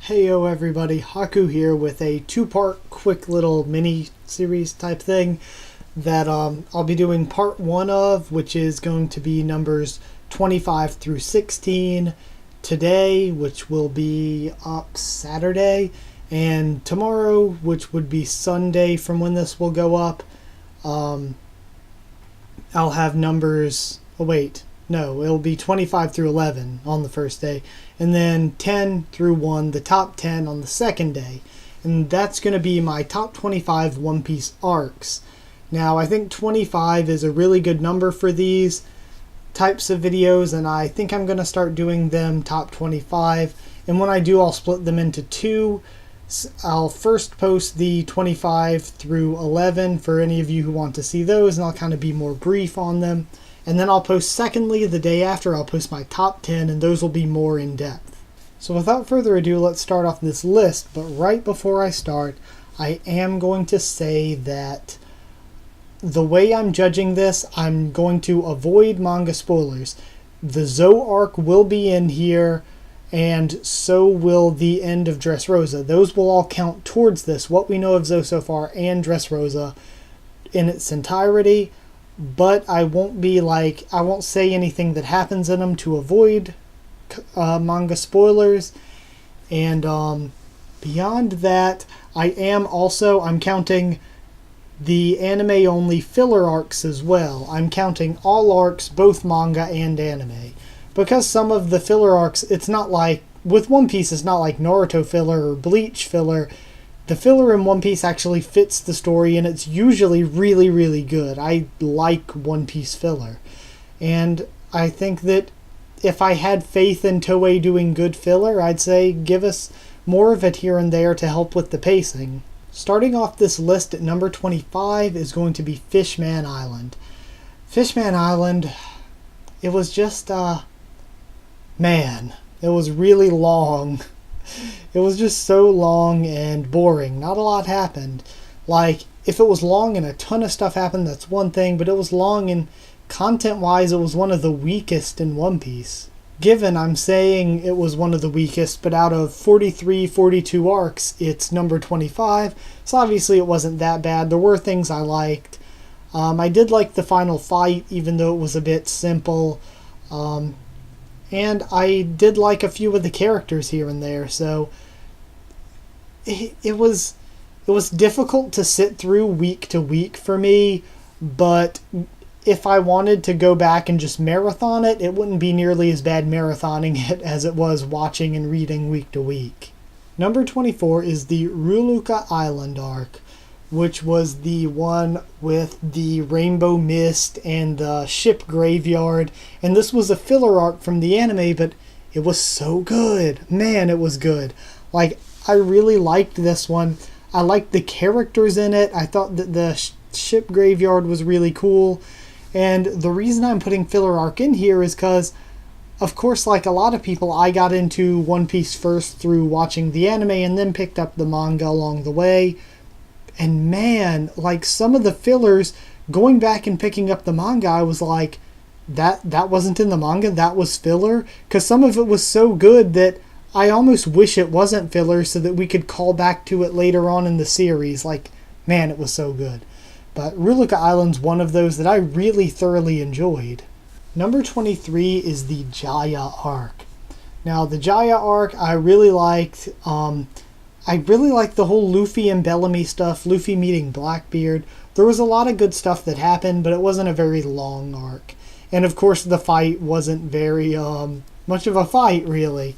Heyo everybody, Haku here with a two-part quick little mini-series type thing that I'll be doing part 1 of, which is going to be numbers 25 through 16 today, which will be up Saturday, and tomorrow, which would be Sunday from when this will go up, I'll have numbers, it'll be 25 through 11 on the first day, and then 10 through 1, the top 10 on the second day. And that's going to be my top 25 One Piece arcs. Now, I think 25 is a really good number for these types of videos, and I think I'm going to start doing them top 25. And when I do, I'll split them into two. I'll first post the 25 through 11 for any of you who want to see those, and I'll kind of be more brief on them. And then I'll post secondly, the day after, I'll post my top 10, and those will be more in depth. So without further ado, let's start off this list. But right before I start, I am going to say that the way I'm judging this, I'm going to avoid manga spoilers. The Zoe arc will be in here, and so will the end of Dressrosa. Those will all count towards this, what we know of Zoe so far and Dressrosa in its entirety. But I won't say anything that happens in them to avoid manga spoilers. And beyond that, I'm counting the anime only filler arcs as well. I'm counting all arcs, both manga and anime. Because some of the filler arcs, it's not like, with One Piece, it's not like Naruto filler or Bleach filler. The filler in One Piece actually fits the story, and it's usually really, really good. I like One Piece filler. And I think that if I had faith in Toei doing good filler, I'd say give us more of it here and there to help with the pacing. Starting off this list at number 25 is going to be Fishman Island. Fishman Island, it was just, it was really long. It was just so long and boring. Not a lot happened. Like, if it was long and a ton of stuff happened, that's one thing, but it was long and content-wise, it was one of the weakest in One Piece. Given I'm saying it was one of the weakest, but out of 43, 42 arcs, it's number 25, so obviously it wasn't that bad. There were things I liked. I did like the final fight, even though it was a bit simple. And I did like a few of the characters here and there, so it was difficult to sit through week to week for me, but if I wanted to go back and just marathon it, it wouldn't be nearly as bad marathoning it as it was watching and reading week to week. Number 24 is the Ruka Island arc, which was the one with the rainbow mist and the ship graveyard. And this was a filler arc from the anime, but it was so good. Man, it was good. Like, I really liked this one. I liked the characters in it. I thought that the ship graveyard was really cool. And the reason I'm putting filler arc in here is because, of course, like a lot of people, I got into One Piece first through watching the anime and then picked up the manga along the way. And man, like some of the fillers, going back and picking up the manga, I was like, that wasn't in the manga, that was filler. Because some of it was so good that I almost wish it wasn't filler so that we could call back to it later on in the series. Like, man, it was so good. But Ruka Island's one of those that I really thoroughly enjoyed. Number 23 is the Jaya arc. Now, the Jaya arc I really liked. I really liked the whole Luffy and Bellamy stuff, Luffy meeting Blackbeard. There was a lot of good stuff that happened, but it wasn't a very long arc. And of course the fight wasn't very much of a fight, really.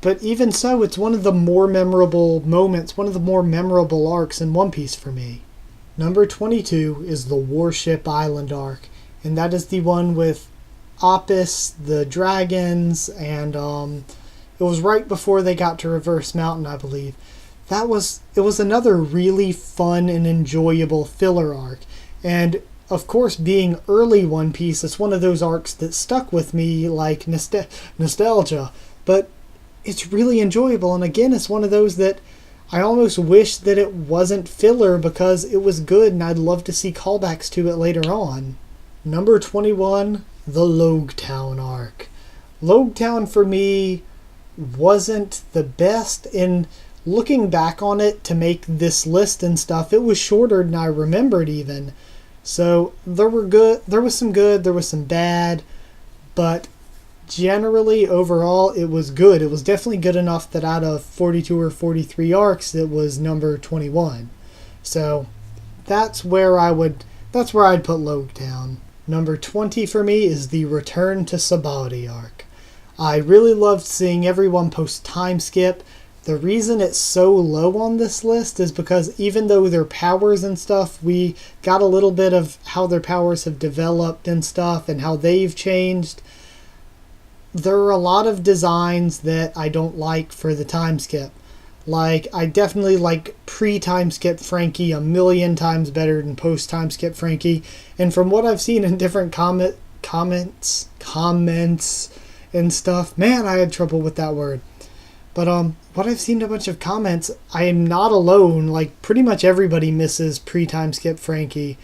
But even so, it's one of the more memorable moments, one of the more memorable arcs in One Piece for me. Number 22 is the Warship Island arc, and that is the one with Apis, the dragons, and it was right before they got to Reverse Mountain, I believe. It was another really fun and enjoyable filler arc. And, of course, being early One Piece, it's one of those arcs that stuck with me like nostalgia. But it's really enjoyable, and again, it's one of those that I almost wish that it wasn't filler because it was good, and I'd love to see callbacks to it later on. Number 21, the Logue Town arc. Logue Town, for me, wasn't the best. In looking back on it to make this list and stuff, it was shorter than I remembered even. So there was some good, there was some bad, but generally overall it was good. It was definitely good enough that out of 42 or 43 arcs it was number 21. So that's where I'd put Logue Town. Number 20 for me is the Return to Sabaody arc. I really loved seeing everyone post time skip. The reason it's so low on this list is because even though their powers and stuff, we got a little bit of how their powers have developed and stuff and how they've changed, there are a lot of designs that I don't like for the time skip. Like, I definitely like pre-time skip Frankie a million times better than post-time skip Frankie. And from what I've seen in different comments and stuff, man, I had trouble with that word. But what I've seen in a bunch of comments, I am not alone. Like, pretty much everybody misses pre-time skip Frankie.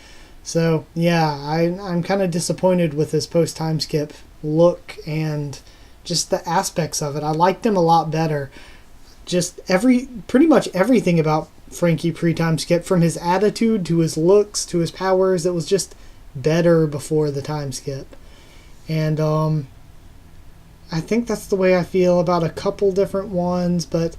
So, yeah, I'm kind of disappointed with this post-time skip look and just the aspects of it. I liked them a lot better. Just pretty much everything about Frankie pre-time skip, from his attitude to his looks to his powers, it was just better before the time skip. And I think that's the way I feel about a couple different ones, but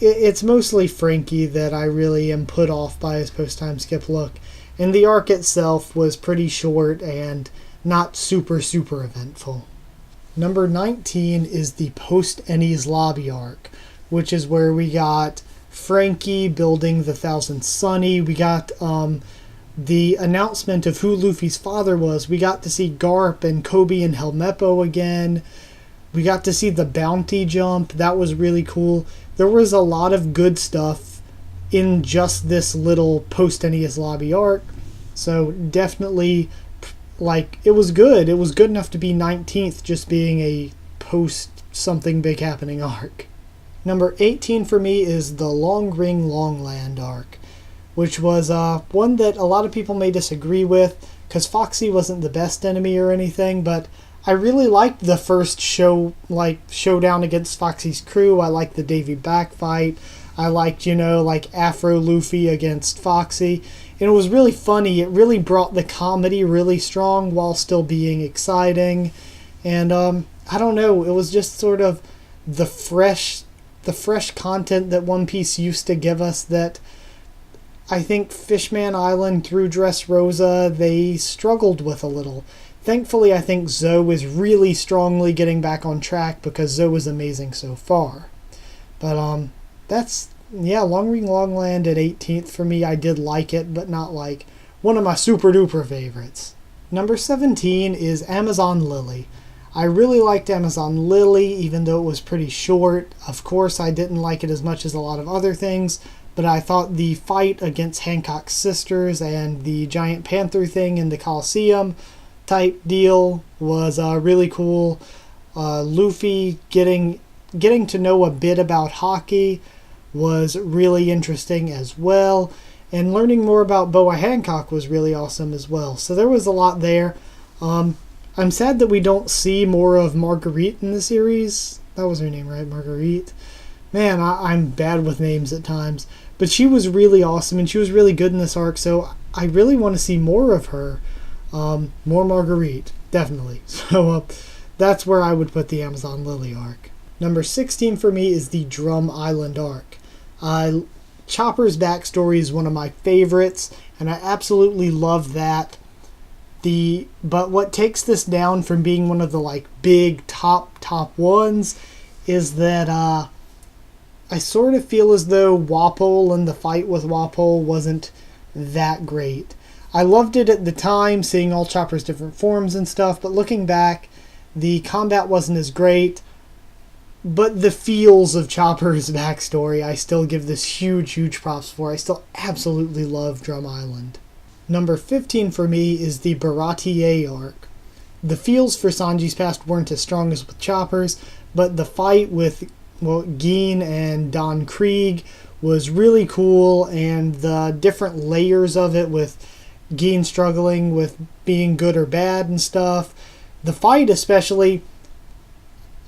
it's mostly Frankie that I really am put off by his post-time skip look. And the arc itself was pretty short and not super eventful. Number 19 is the post-Enys lobby arc, which is where we got Frankie building the Thousand Sunny. We got the announcement of who Luffy's father was. We got to see Garp and Kobe and Helmeppo again. We got to see the bounty jump. That was really cool. There was a lot of good stuff in just this little post-Enys lobby arc. So definitely, like, it was good. It was good enough to be 19th, just being a post-something big happening arc. Number 18 for me is the Long Ring Longland arc, which was one that a lot of people may disagree with, because Foxy wasn't the best enemy or anything, but I really liked the first showdown against Foxy's crew. I liked the Davy Back fight. I liked, Afro Luffy against Foxy. And it was really funny. It really brought the comedy really strong while still being exciting. And I don't know, it was just sort of the fresh content that One Piece used to give us that I think Fishman Island through Dressrosa, they struggled with a little. Thankfully, I think Zoe is really strongly getting back on track because Zoe is amazing so far. But that's, Long Ring Longland at 18th for me. I did like it, but not like one of my super duper favorites. Number 17 is Amazon Lily. I really liked Amazon Lily, even though it was pretty short. Of course, I didn't like it as much as a lot of other things, but I thought the fight against Hancock's sisters and the giant panther thing in the Coliseum type deal was really cool. Luffy getting to know a bit about hockey was really interesting as well, and learning more about Boa Hancock was really awesome as well. So there was a lot there. I'm sad that we don't see more of Marguerite in the series. That was her name, right? Marguerite. Man, I'm bad with names at times. But she was really awesome, and she was really good in this arc, so I really want to see more of her. More Marguerite, definitely. So that's where I would put the Amazon Lily arc. Number 16 for me is the Drum Island arc. Chopper's backstory is one of my favorites, and I absolutely love that. But what takes this down from being one of the big top ones is that I sort of feel as though Wapol and the fight with Wapol wasn't that great. I loved it at the time, seeing all Chopper's different forms and stuff, but looking back, the combat wasn't as great. But the feels of Chopper's backstory, I still give this huge props for. I still absolutely love Drum Island. Number 15 for me is the Baratier arc. The feels for Sanji's past weren't as strong as with Chopper's, but the fight with Geen and Don Krieg was really cool, and the different layers of it with Geen struggling with being good or bad and stuff. The fight especially,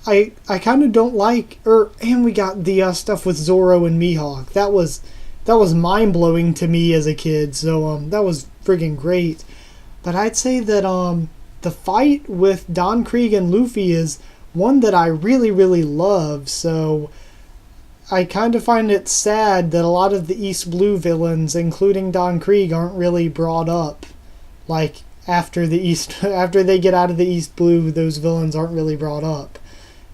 I kind of don't like, and we got the stuff with Zoro and Mihawk. That was mind blowing to me as a kid. So that was friggin' great. But I'd say that the fight with Don Krieg and Luffy is one that I really, really love. So I kind of find it sad that a lot of the East Blue villains, including Don Krieg, aren't really brought up. Like, after they get out of the East Blue, those villains aren't really brought up.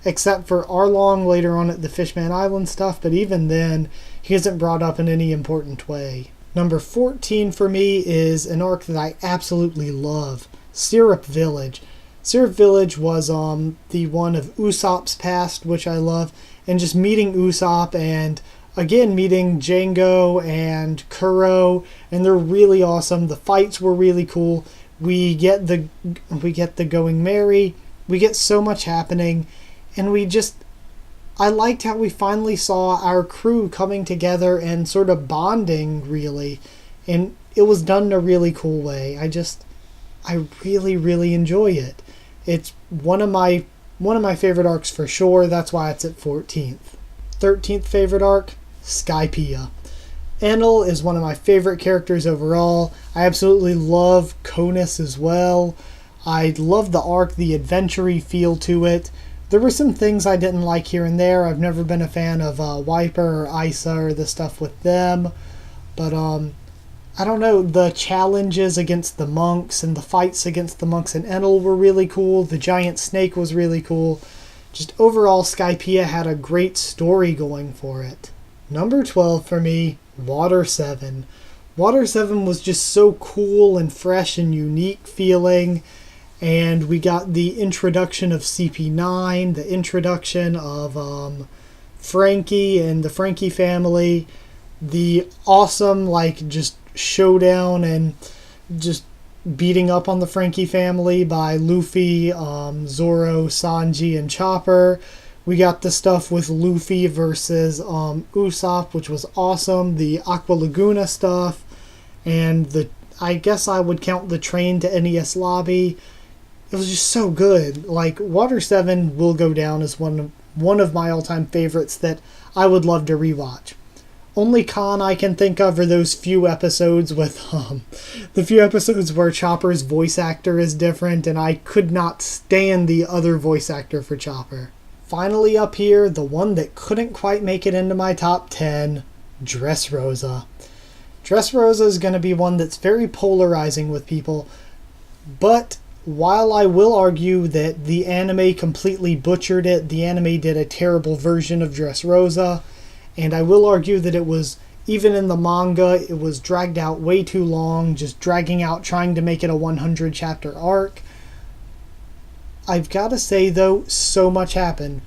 Except for Arlong later on at the Fishman Island stuff, but even then, he isn't brought up in any important way. Number 14 for me is an arc that I absolutely love, Syrup Village. Syrup Village was the one of Usopp's past, which I love, and just meeting Usopp and again meeting Django and Kuro, and they're really awesome. The fights were really cool. We get the Going Merry. We get so much happening, and I liked how we finally saw our crew coming together and sort of bonding, really, and it was done in a really cool way. I really, really enjoy it. It's one of my favorite arcs for sure. That's why it's at 14th. 13th favorite arc, Skypiea. Enel is one of my favorite characters overall. I absolutely love Conus as well. I love the arc, the adventure-y feel to it. There were some things I didn't like here and there. I've never been a fan of Wiper or Isa or the stuff with them. But I don't know, the challenges against the monks and the fights against the monks in Enel were really cool. The giant snake was really cool. Just overall, Skypiea had a great story going for it. Number 12 for me, Water 7. Water 7 was just so cool and fresh and unique feeling. And we got the introduction of CP9, the introduction of Frankie and the Frankie family, the awesome, just showdown and just beating up on the Frankie family by Luffy, Zoro, Sanji, and Chopper. We got the stuff with Luffy versus Usopp, which was awesome. The Aqua Laguna stuff, and I guess I would count the train to Enys Lobby. It was just so good. Water 7 will go down as one of my all-time favorites that I would love to rewatch. Only con I can think of are those few episodes with the few episodes where Chopper's voice actor is different, and I could not stand the other voice actor for Chopper. Finally up here, the one that couldn't quite make it into my top 10, Dressrosa. Dressrosa is going to be one that's very polarizing with people, but while I will argue that the anime completely butchered it, the anime did a terrible version of Dressrosa, and I will argue that it was, even in the manga, it was dragged out way too long, just dragging out, trying to make it a 100 chapter arc. I've got to say though, so much happened.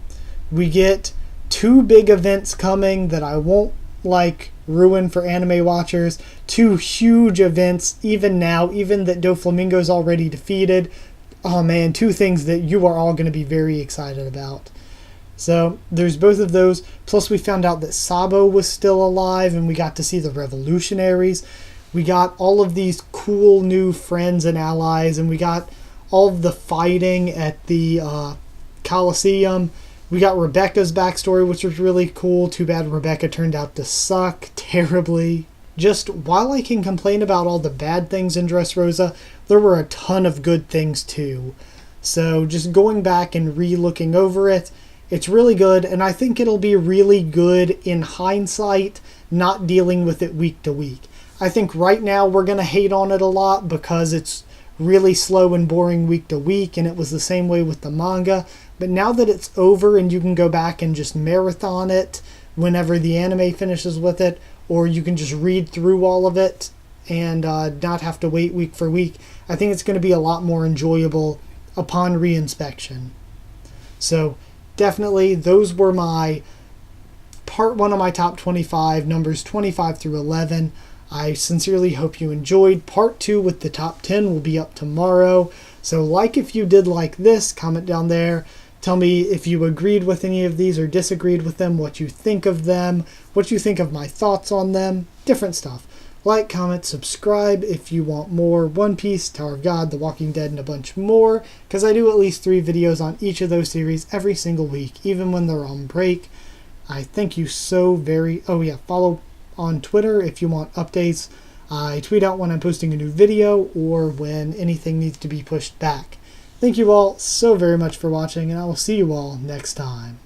We get 2 big events coming that I won't ruin for anime watchers. 2 huge events, even now, even that Doflamingo's already defeated. Oh man, 2 things that you are all going to be very excited about. So there's both of those, plus we found out that Sabo was still alive, and we got to see the revolutionaries. We got all of these cool new friends and allies, and we got all of the fighting at the Coliseum. We got Rebecca's backstory, which was really cool. Too bad Rebecca turned out to suck terribly. Just while I can complain about all the bad things in Dressrosa, there were a ton of good things too. So just going back and re-looking over it, it's really good, and I think it'll be really good in hindsight, not dealing with it week to week. I think right now we're going to hate on it a lot because it's really slow and boring week to week, and it was the same way with the manga. But now that it's over and you can go back and just marathon it whenever the anime finishes with it, or you can just read through all of it and not have to wait week for week, I think it's going to be a lot more enjoyable upon reinspection. So definitely, those were my part 1 of my top 25, numbers 25 through 11. I sincerely hope you enjoyed. Part 2 with the top 10 will be up tomorrow. So if you did like this, comment down there. Tell me if you agreed with any of these or disagreed with them, what you think of them, what you think of my thoughts on them, different stuff. Like, comment, subscribe if you want more One Piece, Tower of God, The Walking Dead, and a bunch more, because I do at least 3 videos on each of those series every single week, even when they're on break. I thank you so very... Oh yeah, follow on Twitter if you want updates. I tweet out when I'm posting a new video or when anything needs to be pushed back. Thank you all so very much for watching, and I will see you all next time.